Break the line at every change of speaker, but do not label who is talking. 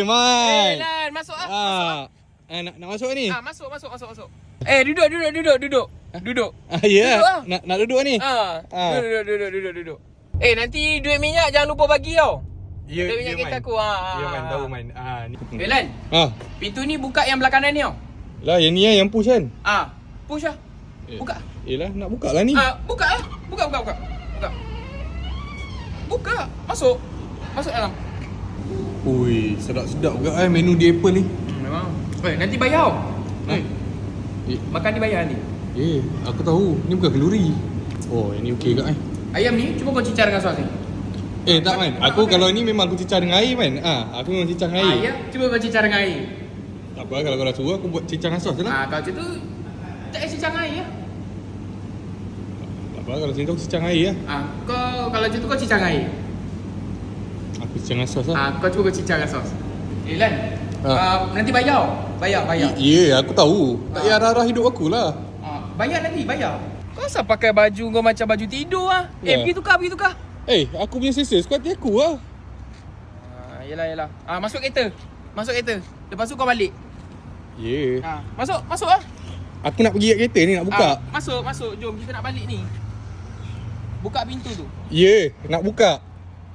Man.
Lan, masuk ah.
Nak masuk ni?
Masuk. Duduk. Duduk.
Ya.
Duduk,
Nak duduk ni?
Duduk. Nanti duit minyak jangan lupa bagi tau.
Ya,
Duit minyak kereta aku.
Ya, Man. Tahu, Man. Ni.
Lan. Pintu ni buka yang belah kanan ni tau.
Lah, yang ni yang push kan?
Push lah. Buka.
Yelah, nak buka lah ni.
Buka lah. Buka. Masuk dalam.
Ui, sedap-sedap juga menu di Apple ni.
Memang. Nanti bayar tau. Makan ni bayar ni.
Aku tahu. Ni bukan kalori. Oh, yang ni okey juga
Ayam ni cuba kau cicar dengan sos ni.
Tak, Man. Aku kalau ni memang aku cicar dengan air, Man. Aku memang cicar dengan air.
Ayam cuba kau cicar dengan air.
Tak apa, kalau kau dah suruh aku buat cicar dengan sos je lah.
Kalau macam tu tak payah cicar dengan air lah.
Tak apa, kalau macam tu aku cicar dengan air lah.
Kau kalau macam tu kau cicar dengan air.
Aku cicar dengan sos lah.
Kau cuba kau cicar dengan sos. Lan. Nanti bayar. Bayar.
Ya, aku tahu. Tak payah arah-arah hidup aku lah.
Bayar lagi, bayar. Kau asal pakai baju kau macam baju tidur ah? Pergi tukar.
Aku punya selesa suka hati aku lah.
Yelah. Masuk kereta. Lepas tu kau balik.
Ya.
Masuk ah.
Aku nak pergi kat kereta ni, nak buka.
Masuk. Jom kita nak balik ni. Buka pintu tu.
Ya, nak buka.